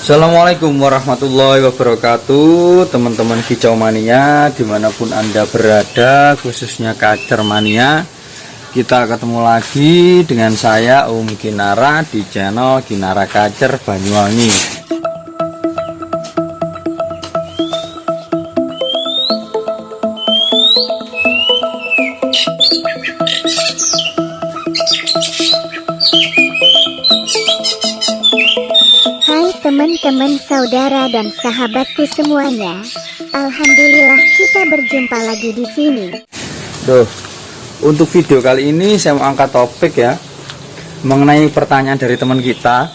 Assalamualaikum warahmatullahi wabarakatuh, teman-teman kicau mania dimanapun anda berada, khususnya kacer mania. Kita ketemu lagi dengan saya Om Kinara di channel Kinara Kacer Banyuwangi. Teman-teman, saudara dan sahabatku semuanya, alhamdulillah kita berjumpa lagi di sini. Untuk video kali ini saya mau angkat topik ya, mengenai pertanyaan dari teman kita.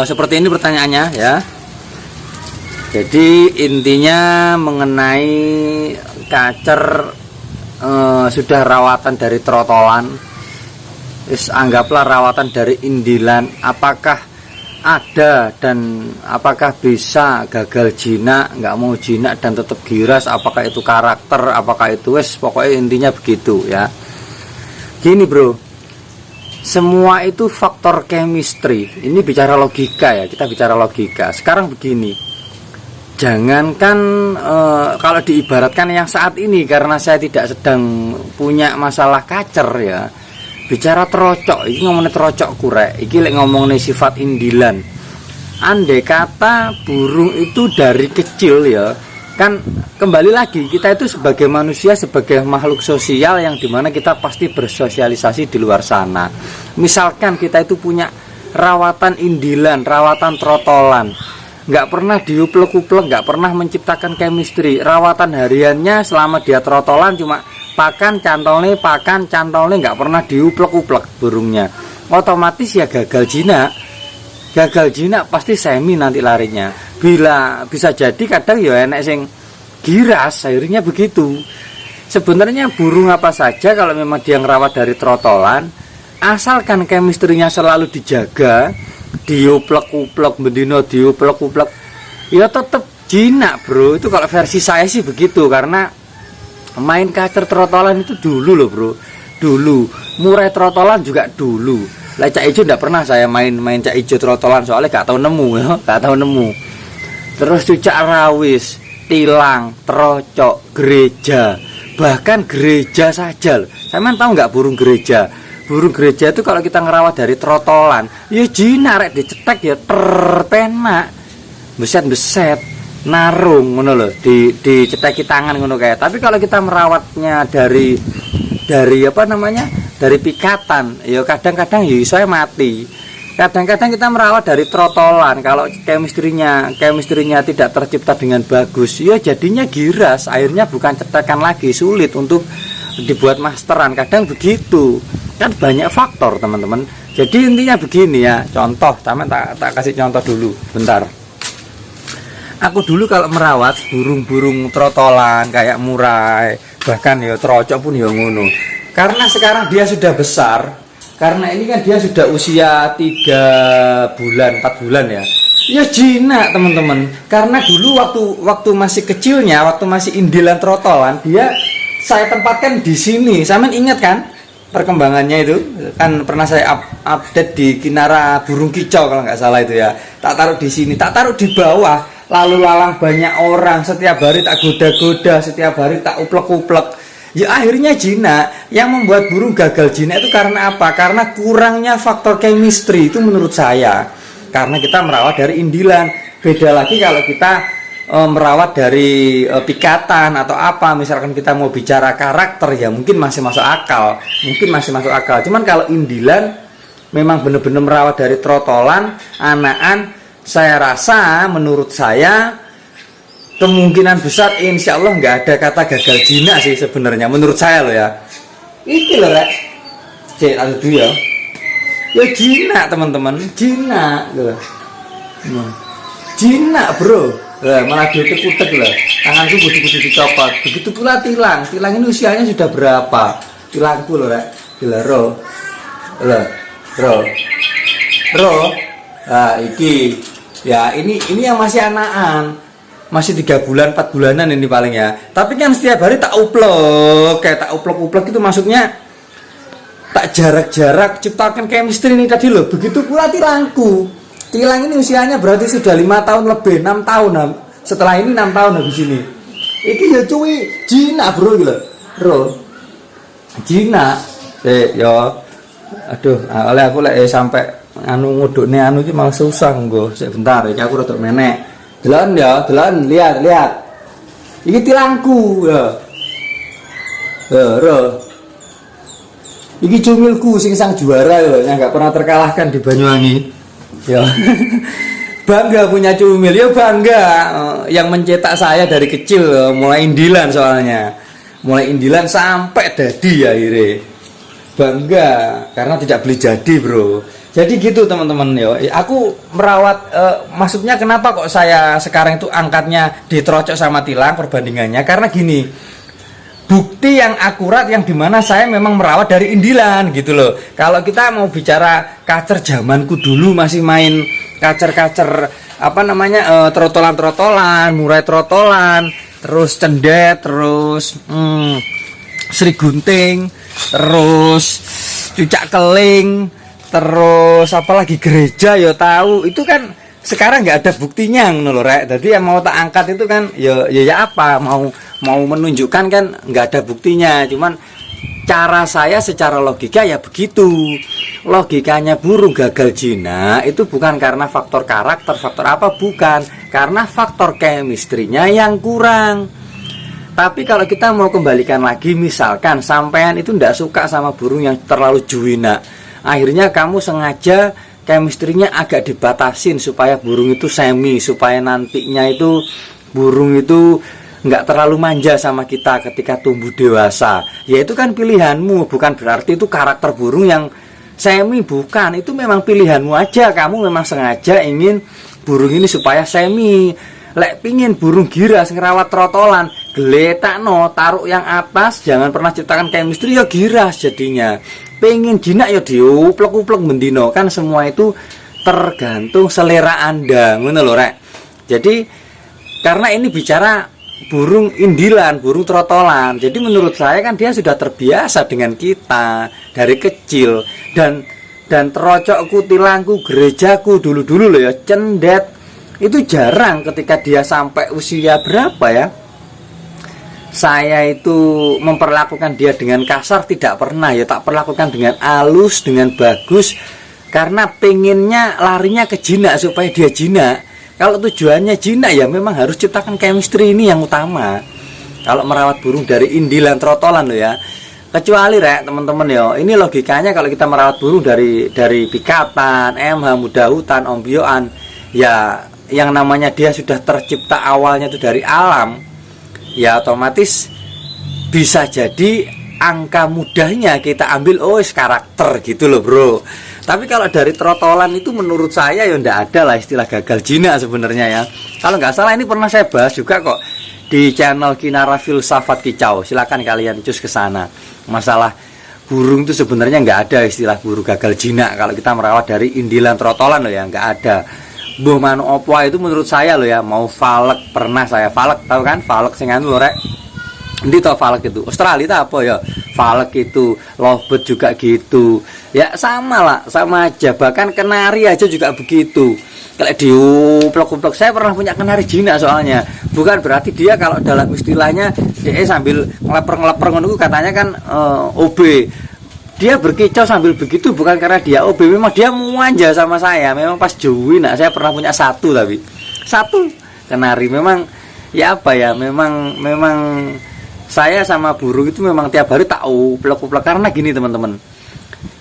Seperti ini pertanyaannya ya. Jadi intinya mengenai kacer sudah rawatan dari trotolan, anggaplah rawatan dari indilan, apakah ada dan apakah bisa gagal jinak, nggak mau jinak dan tetap giras, apakah itu karakter, apakah itu pokoknya intinya begitu ya. Gini bro, semua itu faktor chemistry. Ini bicara logika ya, kita bicara logika. Sekarang begini, jangankan kalau diibaratkan yang saat ini, karena saya tidak sedang punya masalah kacer ya, bicara terocok, ini ngomongnya terocok kurek, ini ngomongnya sifat indilan. Andai kata burung itu dari kecil ya, kan kembali lagi kita itu sebagai manusia, sebagai makhluk sosial yang dimana kita pasti bersosialisasi di luar sana. Misalkan kita itu punya rawatan indilan, rawatan trotolan, nggak pernah diuplek-uplek, nggak pernah menciptakan chemistry. Rawatan hariannya selama dia trotolan cuma pakan cantolnya, nggak pernah diuplek-uplek burungnya, otomatis ya gagal jinak pasti semi nanti larinya. Bila bisa jadi kadang ya enek sing giras, akhirnya begitu. Sebenarnya burung apa saja kalau memang dia ngerawat dari trotolan, asalkan chemistry-nya selalu dijaga, diuplek-uplek, bendino diuplek-uplek, ya tetap jinak bro. Itu kalau versi saya sih begitu, karena main kacer trotolan itu dulu loh bro, dulu murai trotolan juga dulu. Lah cak ijo ndak pernah saya main cak ijo trotolan, soalnya gak tahu nemu ya, gak tahu nemu. Terus cucak rawis, tilang, terocok, gereja, bahkan gereja saja. Saya tahu nggak burung gereja? Burung gereja itu kalau kita ngerawat dari trotolan, ya jinak rek dicetek ya terpenak, beset narung ngono loh, diceteki tangan ngono kayak. Tapi kalau kita merawatnya dari apa namanya, dari pikatan, ya kadang-kadang ya saya mati. Kadang-kadang kita merawat dari trotolan, kalau chemistry-nya tidak tercipta dengan bagus, ya jadinya giras, akhirnya bukan cetekan lagi, sulit untuk dibuat masteran. Kadang begitu kan, banyak faktor teman-teman. Jadi intinya begini ya, contoh, sama tak kasih contoh dulu bentar. Aku dulu kalau merawat burung-burung trotolan kayak murai, bahkan ya terocok pun ya ngono. Karena sekarang dia sudah besar, karena ini kan dia sudah usia 3 bulan, 4 bulan ya. Ya jinak teman-teman. Karena dulu waktu masih kecilnya, waktu masih indilan trotolan, dia saya tempatkan di sini. Saya ingat kan perkembangannya itu? Kan pernah saya update di Kinara Burung Kicau kalau nggak salah itu ya. Tak taruh di sini, tak taruh di bawah. Lalu lalang banyak orang, setiap hari tak goda-goda, setiap hari tak uplek-uplek. Ya akhirnya jinak. Yang membuat burung gagal jinak itu karena apa? Karena kurangnya faktor chemistry, itu menurut saya. Karena kita merawat dari indilan. Beda lagi kalau kita merawat dari pikatan atau apa. Misalkan kita mau bicara karakter, ya mungkin masih masuk akal. Cuman kalau indilan memang benar-benar merawat dari trotolan, anakan, saya rasa, menurut saya kemungkinan besar insya Allah nggak ada kata gagal jinak sih sebenarnya, menurut saya loh ya. Iki loh rek, cek ada ya jinak teman-teman, jinak loh, jinak bro. Lah malah dia kutek lah, tanganku kudu dicopot. Begitu pula tilang ini usianya sudah berapa? Tilangku loh rek, gila ro. Nah iki ya, ini yang masih anakan, masih 3 bulan 4 bulanan ini paling ya. Tapi kan setiap hari tak uplek, kayak tak uplek itu maksudnya tak jarak-jarak ciptakan chemistry ini tadi loh. Begitu pula tilangku Tilang ini usianya berarti sudah 5 tahun lebih, 6 tahun. Setelah ini 6 tahun habis ini. Iki ya cuy, jinak bro gitu. Bro. Jinak. Ya. Aduh, oleh aku lek sampai anu ngudukne anu iki malah susah nggo. Sik bentar iki aku rada menek. Delon ya, delon, lihat. Iki tilangku ya. Iki cumilku sing sang juara ya, yang enggak pernah terkalahkan di Banyuwangi. Ya. Bangga punya cumil, ya bangga. Yang mencetak saya dari kecil, mulai indilan soalnya. Mulai indilan sampai dadi akhirnya. Bangga karena tidak beli jadi, bro. Jadi gitu teman-teman ya. Aku merawat maksudnya kenapa kok saya sekarang itu angkatnya diterocok sama tilang perbandingannya karena gini. Bukti yang akurat yang dimana saya memang merawat dari indilan gitu loh. Kalau kita mau bicara kacer zamanku dulu masih main kacer-kacer apa namanya trotolan-trotolan, murai trotolan, terus cendet, terus Sri Gunting, terus cucak keling, terus apalagi gereja ya tahu itu kan sekarang nggak ada buktinya ngono lho rek. Jadi yang mau tak angkat itu kan ya apa mau menunjukkan kan nggak ada buktinya. Cuman cara saya secara logika ya begitu. Logikanya burung gagal jinak itu bukan karena faktor karakter, faktor apa bukan, karena faktor chemistry-nya yang kurang. Tapi kalau kita mau kembalikan lagi misalkan sampean itu nggak suka sama burung yang terlalu juwina. Akhirnya kamu sengaja chemistry-nya agak dibatasin supaya burung itu semi, supaya nantinya itu burung itu nggak terlalu manja sama kita ketika tumbuh dewasa. Ya itu kan pilihanmu, bukan berarti itu karakter burung yang semi, bukan. Itu memang pilihanmu aja, kamu memang sengaja ingin burung ini supaya semi. Lek pingin burung giras ngerawat trotolan, geletakno, taruh yang atas, jangan pernah ciptakan chemistry ya giras jadinya. Pengen jinak ya diuplek-uplek mendino, kan semua itu tergantung selera Anda, ngono lho rek. Jadi karena ini bicara burung indilan, burung trotolan. Jadi menurut saya kan dia sudah terbiasa dengan kita dari kecil dan terocokku, tilangku, gerejaku dulu-dulu loh ya, cendet. Itu jarang ketika dia sampai usia berapa ya? Saya itu memperlakukan dia dengan kasar tidak pernah ya, tak perlakukan dengan halus, dengan bagus karena pengennya larinya ke jinak supaya dia jinak. Kalau tujuannya jinak ya memang harus ciptakan chemistry, ini yang utama. Kalau merawat burung dari indilan trotolan loh ya. Kecuali rek teman-teman ya, ini logikanya kalau kita merawat burung dari pikatan, MH, muda hutan, ombioan, ya yang namanya dia sudah tercipta awalnya itu dari alam. Ya otomatis bisa jadi angka mudahnya kita ambil karakter gitu loh bro. Tapi kalau dari trotolan itu menurut saya ya ndak ada lah istilah gagal jinak sebenarnya ya. Kalau nggak salah ini pernah saya bahas juga kok di channel Kinara Filsafat Kicau. Silakan kalian cus ke sana. Masalah burung itu sebenarnya nggak ada istilah burung gagal jinak kalau kita merawat dari indilan trotolan loh ya, nggak ada. Mbah manu opo itu menurut saya loh ya, mau falek pernah saya falek, tahu kan falek sing anu lho rek. Endi to falek itu? Australia itu apa ya? Falek itu, lovebird juga gitu. Ya sama lah, sama aja. Bahkan kenari aja juga begitu. Kalau diuplek-uplek, saya pernah punya kenari jinak soalnya. Bukan berarti dia kalau dalam istilahnya dia sambil ngeleper-ngeleper ngono katanya kan OB. Dia berkicau sambil begitu bukan karena dia OB, memang dia manja sama saya. Memang pas jowi nak saya pernah punya satu kenari. Memang ya apa ya, memang saya sama burung itu memang tiap hari tak uplek-uplek karena gini teman-teman.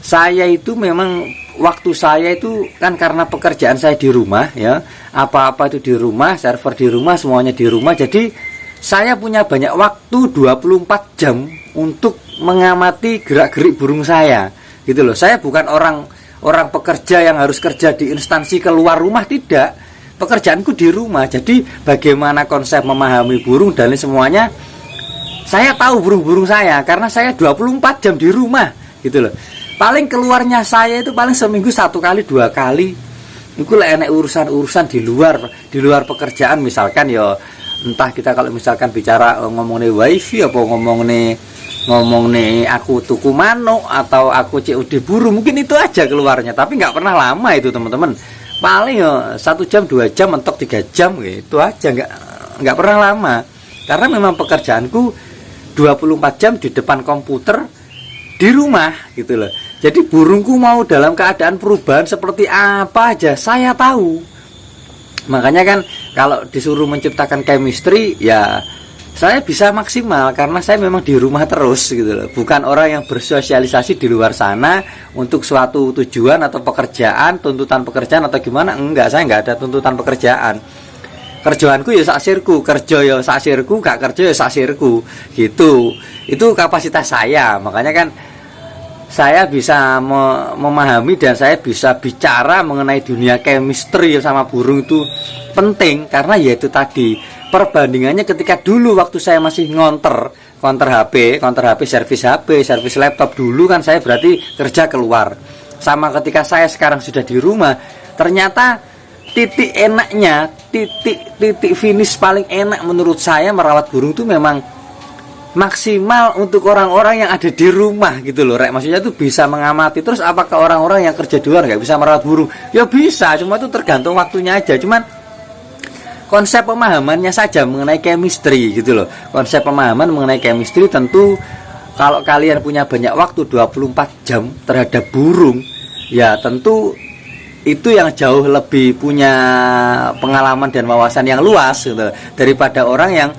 Saya itu memang waktu saya itu kan karena pekerjaan saya di rumah ya, apa-apa itu di rumah, server di rumah, semuanya di rumah. Jadi saya punya banyak waktu 24 jam untuk mengamati gerak-gerik burung saya gitu loh. Saya bukan orang pekerja yang harus kerja di instansi keluar rumah, tidak. Pekerjaanku di rumah. Jadi bagaimana konsep memahami burung dan semuanya saya tahu burung-burung saya karena saya 24 jam di rumah gitu loh. Paling keluarnya saya itu paling seminggu 1 kali 2 kali. Itu lah enek urusan-urusan di luar pekerjaan, misalkan ya entah kita kalau misalkan bicara ngomongin wifi apa ngomongin aku tuku manuk atau aku COD burung, mungkin itu aja keluarnya. Tapi nggak pernah lama itu teman-teman. paling ya 1 jam 2 jam mentok 3 jam gitu aja, nggak pernah lama, karena memang pekerjaanku 24 jam di depan komputer di rumah gitu loh. Jadi burungku mau dalam keadaan perubahan seperti apa aja saya tahu. Makanya kan kalau disuruh menciptakan chemistry ya saya bisa maksimal karena saya memang di rumah terus gitu loh. Bukan orang yang bersosialisasi di luar sana untuk suatu tujuan atau pekerjaan, tuntutan pekerjaan atau gimana. Enggak, saya enggak ada tuntutan pekerjaan. Kerjaanku ya saksirku, kerja ya saksirku, gak kerja ya saksirku gitu. Itu kapasitas saya. Makanya kan saya bisa memahami dan saya bisa bicara mengenai dunia chemistry sama burung itu penting karena ya itu tadi perbandingannya ketika dulu waktu saya masih counter HP, servis laptop dulu kan saya berarti kerja keluar. Sama ketika saya sekarang sudah di rumah, ternyata titik enaknya, titik finish paling enak menurut saya merawat burung itu memang maksimal untuk orang-orang yang ada di rumah gitu loh, Rek. Maksudnya tuh bisa mengamati. Terus apakah orang-orang yang kerja di luar nggak bisa merawat burung? Ya bisa, cuma itu tergantung waktunya aja. Cuman konsep pemahamannya saja mengenai chemistry gitu loh. Konsep pemahaman mengenai chemistry tentu kalau kalian punya banyak waktu 24 jam terhadap burung, ya tentu itu yang jauh lebih punya pengalaman dan wawasan yang luas gitu, daripada orang yang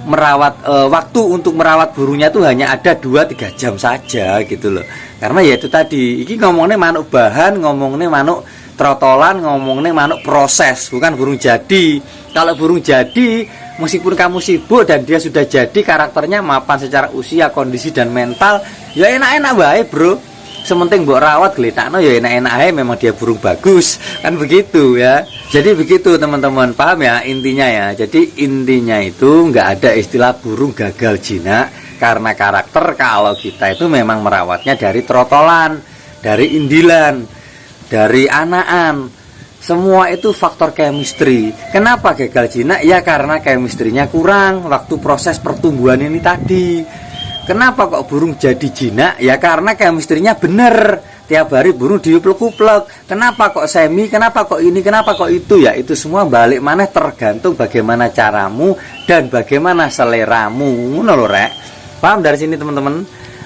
merawat waktu untuk merawat burungnya tuh hanya ada 2-3 jam saja gitu loh. Karena ya itu tadi, ini ngomongnya manuk bahan, ngomongnya manuk trotolan, ngomongnya manuk proses, bukan burung jadi. Kalau burung jadi, meskipun kamu sibuk dan dia sudah jadi, karakternya mapan secara usia, kondisi dan mental, ya enak-enak baik bro. Sementing mbok rawat geletakno ya enak-enak aja, memang dia burung bagus kan begitu ya. Jadi begitu teman-teman, paham ya intinya ya. Jadi intinya itu nggak ada istilah burung gagal jinak karena karakter. Kalau kita itu memang merawatnya dari trotolan, dari indilan, dari anaan, semua itu faktor chemistry. Kenapa gagal jinak? Ya karena chemistry-nya kurang waktu proses pertumbuhan ini tadi. Kenapa kok burung jadi jinak? Ya karena chemistry-nya bener. Tiap hari burung diuplek-uplek. Kenapa kok semi? Kenapa kok ini? Kenapa kok itu? Ya itu semua balik mana tergantung bagaimana caramu dan bagaimana seleramu. Ngono lho, Rek. Paham dari sini teman-teman?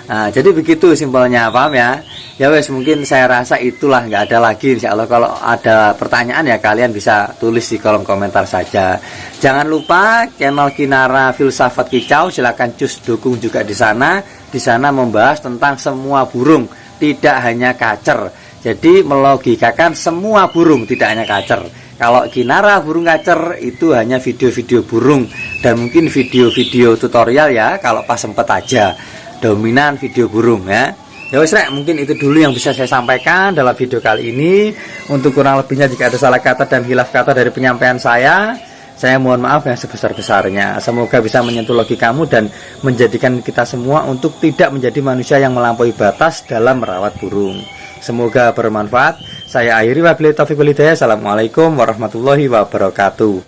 Nah, jadi begitu simpelnya, paham ya? Ya wes, mungkin saya rasa itulah, nggak ada lagi. Insya Allah kalau ada pertanyaan ya kalian bisa tulis di kolom komentar saja. Jangan lupa channel Kinara Filsafat Kicau, silakan cus dukung juga di sana. Di sana membahas tentang semua burung, tidak hanya kacer. Jadi melogikakan semua burung, tidak hanya kacer. Kalau Kinara burung kacer itu hanya video-video burung dan mungkin video-video tutorial ya kalau pas sempet aja. Dominan video burung ya. Ya wes, Rek, mungkin itu dulu yang bisa saya sampaikan dalam video kali ini. Untuk kurang lebihnya jika ada salah kata dan hilaf kata dari penyampaian saya mohon maaf yang sebesar-besarnya. Semoga bisa menyentuh logikamu dan menjadikan kita semua untuk tidak menjadi manusia yang melampaui batas dalam merawat burung. Semoga bermanfaat. Saya akhiri, wabillahi taufiq wal hidayah. Assalamualaikum warahmatullahi wabarakatuh.